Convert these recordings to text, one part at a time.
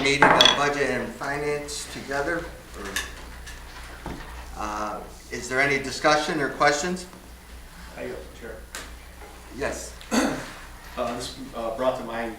meeting of Budget and Finance together. Is there any discussion or questions? Hi, Chair. Yes. This brought to mind,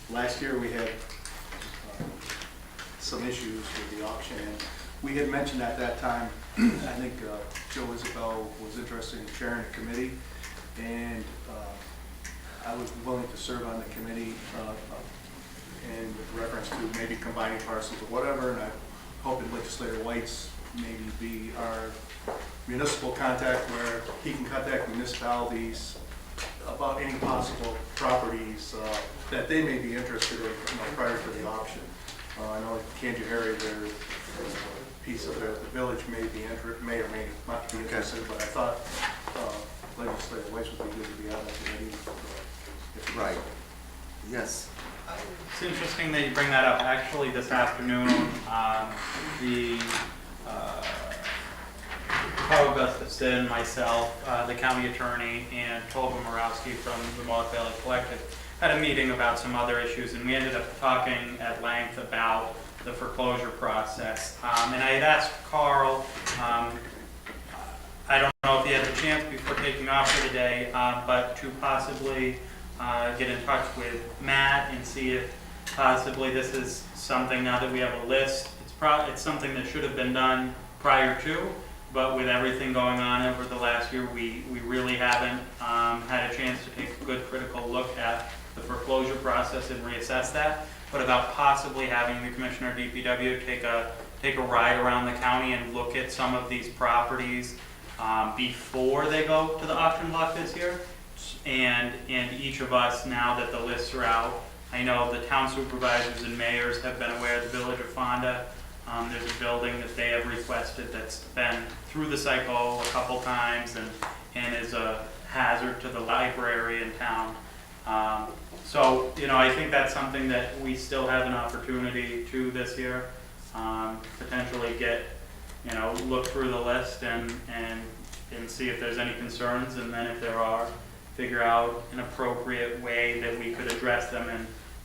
last year we had some issues with the auction, and we had mentioned at that time, I think Joe Isabel was interested in chairing the committee, and I was willing to serve on the committee in reference to maybe combining parcels or whatever, and I hope that Legislator White's maybe be our municipal contact where he can contact municipalities about any possible properties that they may be interested in, prior to the auction. I know Canjahari, there's a piece of the village may or may not be interested, but I thought Legislator Weiss would be good to be on that committee. Right. Yes. It's interesting that you bring that up. Actually, this afternoon, the Carl Gustafson, myself, the county attorney, and Tolga Morawski from the Moth Valley Collective had a meeting about some other issues, and we ended up talking at length about the foreclosure process. And I had asked Carl, I don't know if he had a chance before taking off for the day, but to possibly get in touch with Matt and see if possibly this is something, now that we have a list, it's something that should have been done prior to, but with everything going on over the last year, we really haven't had a chance to take a good critical look at the foreclosure process and reassess that, but about possibly having the Commissioner of DPW take a ride around the county and look at some of these properties before they go to the auction block this year. And each of us, now that the lists are out, I know the town supervisors and mayors have been aware of the Village of Fonda. There's a building that they have requested that's been through the cycle a couple times and is a hazard to the library in town. So, I think that's something that we still have an opportunity to this year, potentially get, look through the list and see if there's any concerns, and then if there are, figure out an appropriate way that we could address them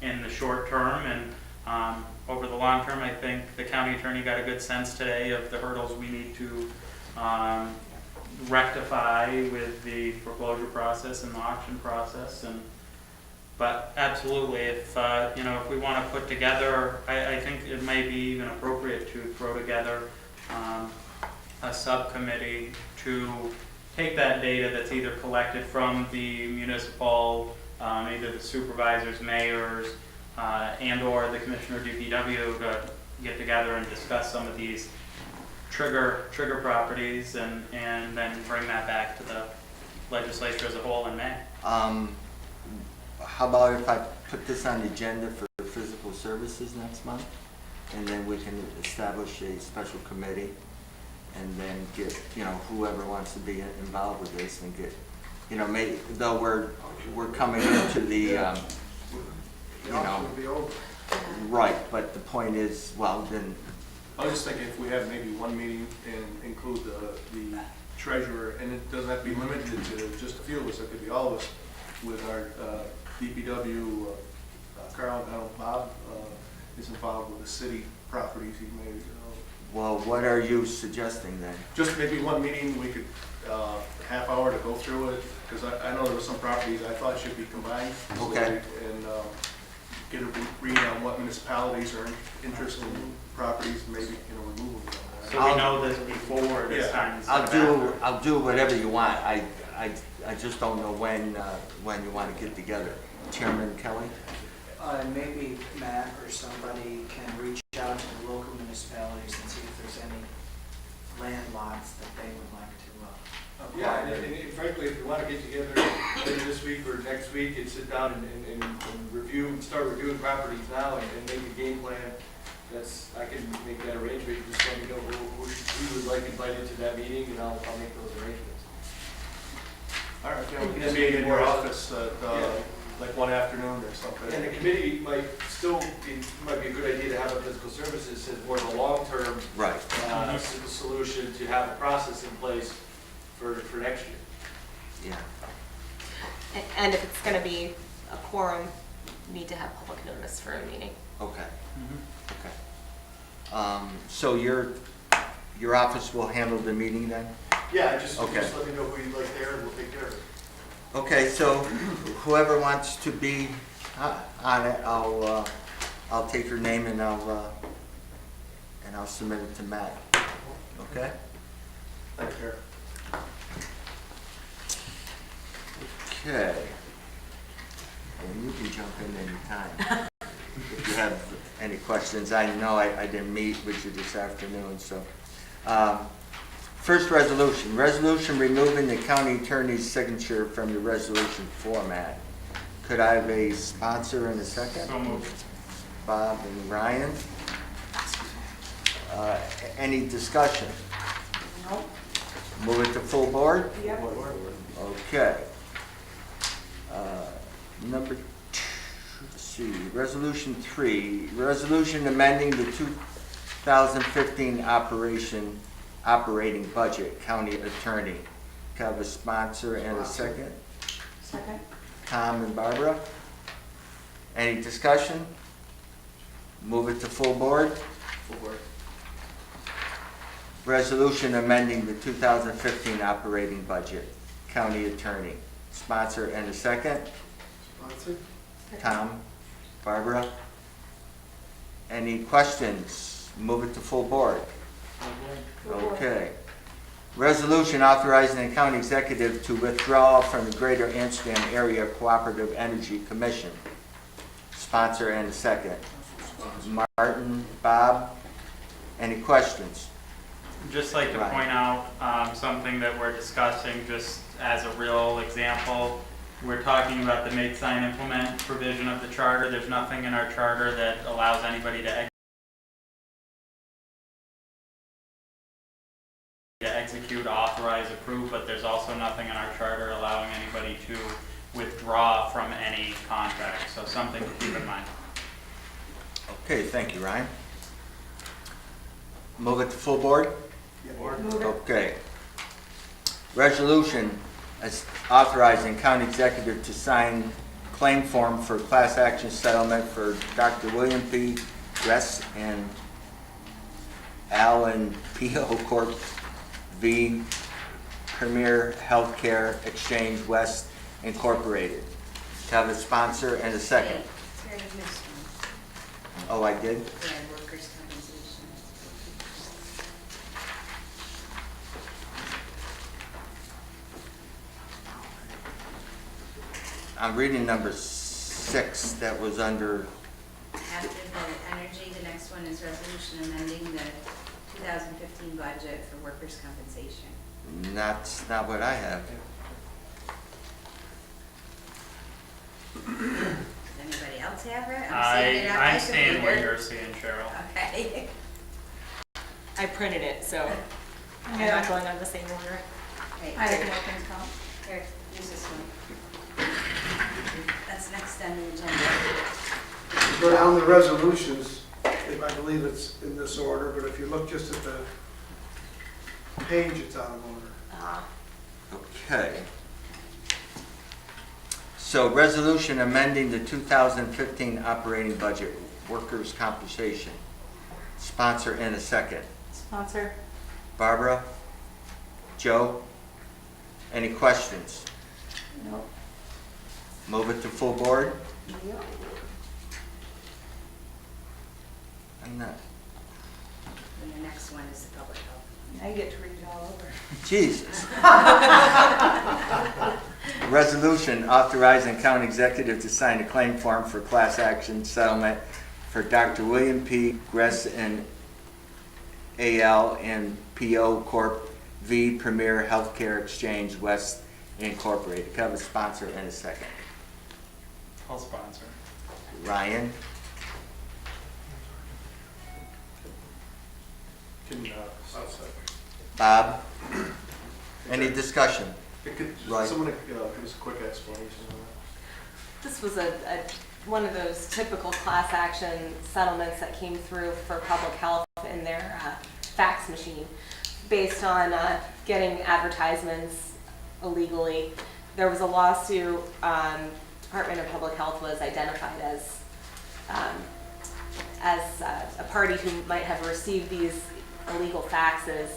in the short term. And over the long term, I think the county attorney got a good sense today of the hurdles we need to rectify with the foreclosure process and the auction process. But absolutely, if we want to put together, I think it may be even appropriate to throw together a subcommittee to take that data that's either collected from the municipal, either the supervisors, mayors, and or the Commissioner of DPW to get together and discuss some of these trigger properties and then bring that back to the legislature as a whole in May. How about if I put this on the agenda for physical services next month, and then we can establish a special committee, and then get whoever wants to be involved with this, and get though we're coming into the right, but the point is, well, then I was just thinking if we have maybe one meeting and include the treasurer, and it doesn't have to be limited to just a few of us, it could be all of us, with our DPW, Carl, I know Bob is involved with the city properties. He may. Well, what are you suggesting then? Just maybe one meeting, we could half hour to go through it, because I know there were some properties I thought should be combined. Okay. And get a read on what municipalities are interested in properties, maybe remove them. So we know this before this time. I'll do whatever you want. I just don't know when you want to get together. Chairman Kelly? Maybe Matt or somebody can reach out to the local municipalities and see if there's any land lots that they would like to acquire. Yeah, and frankly, if you want to get together later this week or next week and sit down and review and start reviewing properties now and make a game plan, I can make that arrangement. Just let me know who would like invited to that meeting, and I'll make those arrangements. All right, yeah, we can meet in your office like one afternoon or something. And the committee might be a good idea to have a physical services as more of a long-term Right. Solution to have a process in place for next year. Yeah. And if it's going to be a quorum, you need to have public notice for a meeting. Okay, Mhm. okay. So your office will handle the meeting then? Yeah, just Okay. let me know who you'd like there, and we'll take care of it. Okay, so whoever wants to be on it, I'll take your name and I'll submit it to Matt. Okay? Thanks, Eric. Okay. And you can jump in anytime if you have any questions. I know I didn't meet with you this afternoon, so. First resolution, resolution removing the county attorney's signature from the resolution format. Could I have a sponsor and a second? So moved. Bob and Ryan. Any discussion? No. Move it to full board? Yep. Okay. Number two, let's see, resolution 3, resolution amending the 2015 operating budget, county attorney. Can I have a sponsor and a second? Second. Tom and Barbara. Any discussion? Move it to full board. Full board. Resolution amending the 2015 operating budget, county attorney. Sponsor and a second. Sponsor? Tom, Barbara. Any questions? Move it to full board. Full board. Okay. Resolution authorizing the county executive to withdraw from the Greater Amsterdam Area Cooperative Energy Commission. Sponsor and a second. Martin, Bob. Any questions? Just like to Right. point out something that we're discussing, just as a real example. We're talking about the make, sign, implement provision of the charter. There's nothing in our charter that allows anybody to execute, authorize, approve, but there's also nothing in our charter allowing anybody to withdraw from any contract. So something to keep in mind. Okay, thank you, Ryan. Move it to full board? Move it. Okay. Resolution as authorizing county executive to sign claim form for class action settlement for Dr. William P. Gress and Allen P.O. Corp. v. Premier Healthcare Exchange West Incorporated. To have a sponsor and a second. Terry missed one. Oh, I did? Yeah, workers' compensation. I'm reading number 6 that was under, After the energy, the next one is resolution amending the 2015 budget for workers' compensation. that's not what I have. Does anybody else have it? I'm seeing it on my I'm seeing what computer. you're seeing, Cheryl. Okay. I printed it, so I'm not going on the same order. Right, I have here, no control. here, use this one. That's next on the agenda. Go down the resolutions, I believe it's in this order, but if you look just at the page, it's out of order. Okay. So resolution amending the 2015 operating budget, workers' compensation. Sponsor and a second. Sponsor. Barbara? Joe? Any questions? No. Move it to full board? Yep. I'm not. And the next one is the public health. I get to read it all over. Jesus. Resolution authorizing county executive to sign a claim form for class action settlement for Dr. William P. Gress and AL and PO Corp. v. Premier Healthcare Exchange West Incorporated. Can I have a sponsor and a second? I'll sponsor. Ryan? Bob? Any discussion? Could Right. someone give us a quick explanation on that? This was one of those typical class action settlements that came through for public health in their fax machine based on getting advertisements illegally. There was a lawsuit, Department of Public Health was identified as as a party who might have received these illegal faxes.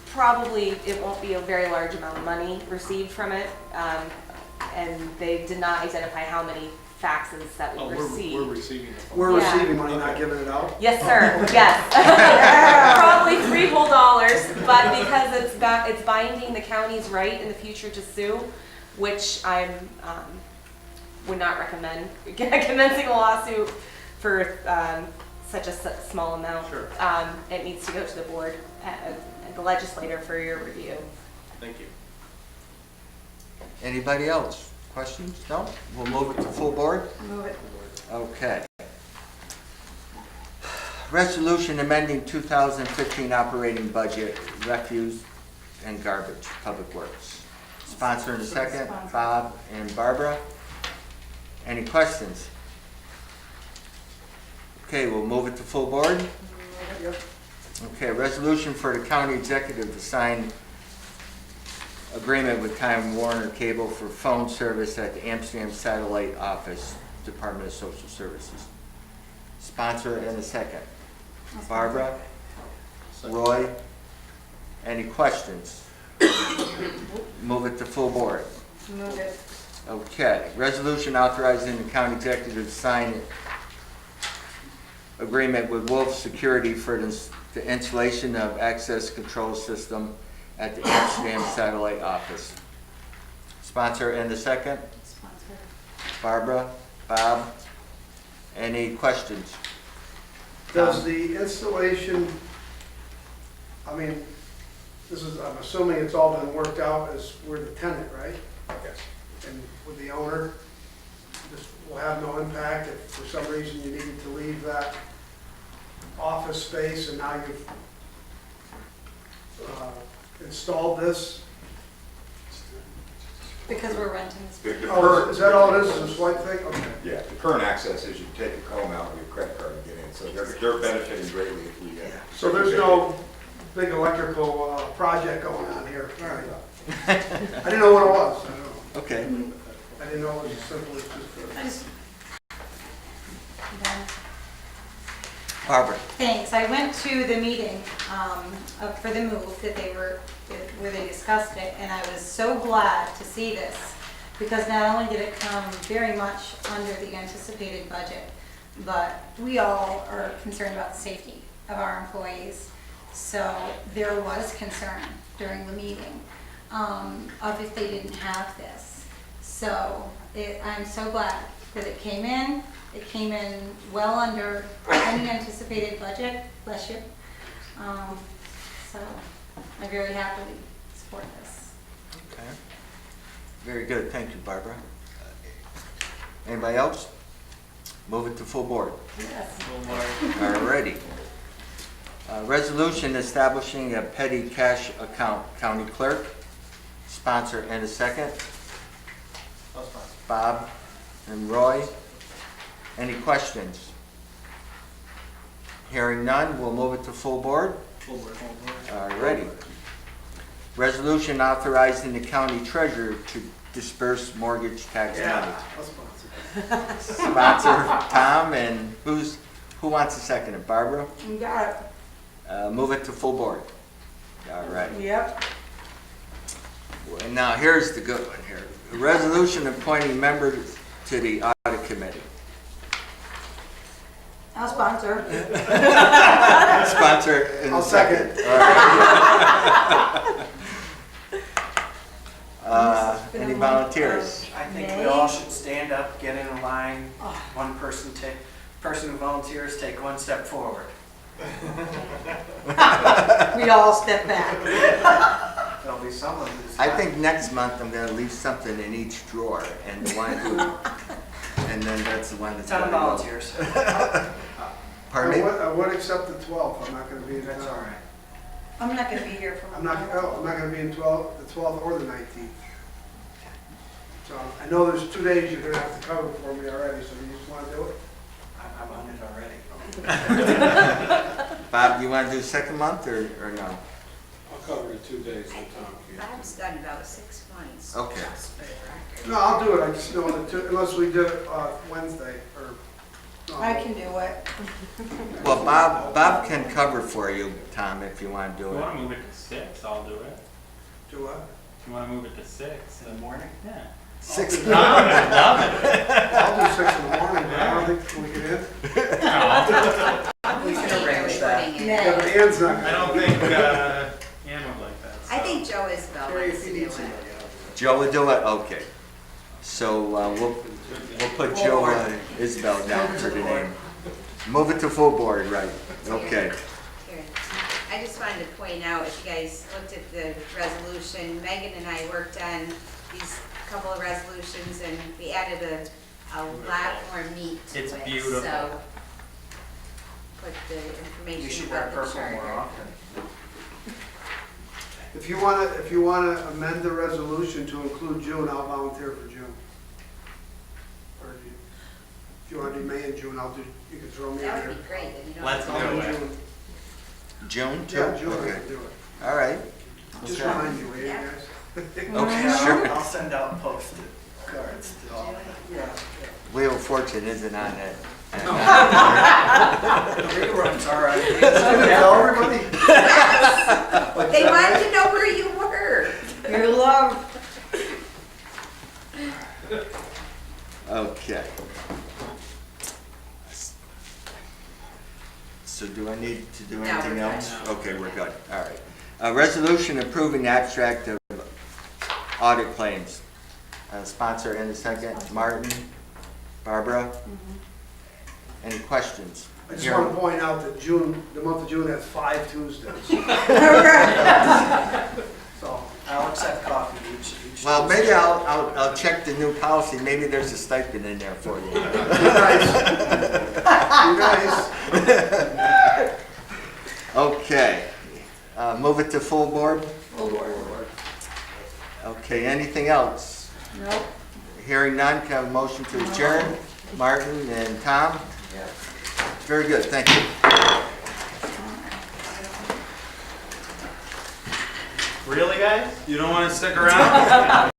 Probably it won't be a very large amount of money received from it, and they did not identify how many faxes that we received. We're receiving the phone. We're Yeah. receiving money, not giving it out? Yes, sir, yes. Probably $3 whole, but because it's binding the county's right in the future to sue, which would not recommend commencing a lawsuit for such a small amount. Sure. It needs to go to the board, the legislator for your review. Thank you. Anybody else? Questions? No? We'll move it to full board? Move it. Okay. Resolution amending 2015 operating budget, refuse and garbage, Public Works. Sponsor in a second, Sponsor. Bob and Barbara. Any questions? Okay, we'll move it to full board. Okay, resolution for the county executive to sign agreement with Time Warner Cable for phone service at the Amsterdam Satellite Office, Department of Social Services. Sponsor in a second. Barbara, Roy, any questions? Move it to full board. Move it. Okay, resolution authorizing the county executive to sign agreement with Wolf Security for the installation of access control system at the Amsterdam Satellite Office. Sponsor in the second. Sponsor. Barbara, Bob, any questions? Does the installation, I mean, I'm assuming it's all been worked out as we're the tenant, right? Yes. And with the owner, this will have no impact if for some reason you needed to leave that office space and now you've installed this? Because we're renting this. Oh, is that all it is a swipe thing? Okay. Yeah, the current access is you take a comb out with your credit card and get in, so they're benefiting greatly if we. So there's no big electrical project going on here? All right. I didn't know what it was. I don't know. Okay. I didn't know it was as simple as just. Barbara. Thanks. I went to the meeting for the move that where they discussed it, and I was so glad to see this, because not only did it come very much under the anticipated budget, but we all are concerned about the safety of our employees. So there was concern during the meeting of if they didn't have this. So I'm so glad that it came in. It came in well under any anticipated budget, bless you. So I very happily support this. Okay. Very good. Thank you, Barbara. Anybody else? Move it to full board. Yes. Alrighty. Resolution establishing a petty cash account, county clerk. Sponsor and a second. I'll sponsor. Bob and Roy. Any questions? Hearing none, we'll move it to full board. Full board. Alrighty. Resolution authorizing the county treasurer to disperse mortgage tax money. Yeah, I'll sponsor. Sponsor Tom, and who wants to second it? Barbara? You got it. Move it to full board. All right. Yep. Well, now here's the good one here. A resolution appointing members to the audit committee. I'll sponsor. Sponsor in a I'll second. second. All right. Any volunteers? I think we all should stand up, get in a line. One person who volunteers, take one step forward. We all step back. There'll be someone who's. I think next month I'm gonna leave something in each drawer, and the one who, and then that's the one that's Ton gonna of go. volunteers. Pardon me? I would accept the 12th, I'm not gonna be in That's all right. I'm not gonna be here for. I'm not gonna be in the 12th or the 19th. So I know there's 2 days you're gonna have to cover for me already, so you just wanna do it? I'm on it already. Bob, you wanna do the second month, or no? I'll cover the 2 days that Tom can't. Bob's done about 6 months. Okay. Just for the record. No, I'll do it, I just know that unless we did it Wednesday, or I can do it. Well, Bob can cover for you, Tom, if you want to If do you it. wanna move it to 6, I'll do it. Do what? If you wanna move it to 6, In the morning? yeah. 6 No, I love it. I'll do 6 in the morning, but I don't think, can we get in? No, We can They're arrange that. putting it. Yeah, but Ann's not. I don't think, Ann would like that. I think Joe Isbell Terry, wants if to you do need it. somebody, I'll do it. Joe will do it? Okay. So we'll put Joe Isbell down for the name. Move it to full board, right? Okay. Here. I just wanted to point out, if you guys looked at the resolution, Megan and I worked on these couple of resolutions, and we added a lot more meat to it. It's beautiful. So, put the You information should wear about the purple more charter. often. If you wanna amend the resolution to include June, I'll volunteer for June. Or if you wanna do May and June, you can throw me in That there. would be great, then you don't. Let's have to- do I'll it. June. June too? Yeah, June, I Okay. can do it. All right. Just Okay. remind you, will you Yeah. guys? Okay, Yeah, sure. I'll send out posted cards to all. Yeah. Wheel of Fortune isn't on it. Reruns, all right. Tell everybody. They wanted to know where you were. Your love. Okay. So do I need to do No, anything we're else? good. Okay, we're good. All right. A resolution approving abstract of audit claims. Sponsor in a second, Martin, Barbara. Any questions? I just want to point out that the month of June has 5 Tuesdays. So, I'll accept coffee each. Well, maybe I'll check the new policy. Maybe there's a stipend in there for you. be nice. Be nice. Okay. Move it to full board? Okay, anything else? Nope. Hearing none, can I have a motion to adjourn? Martin and Tom? Very good, thank you. Really, guys? You don't wanna stick around?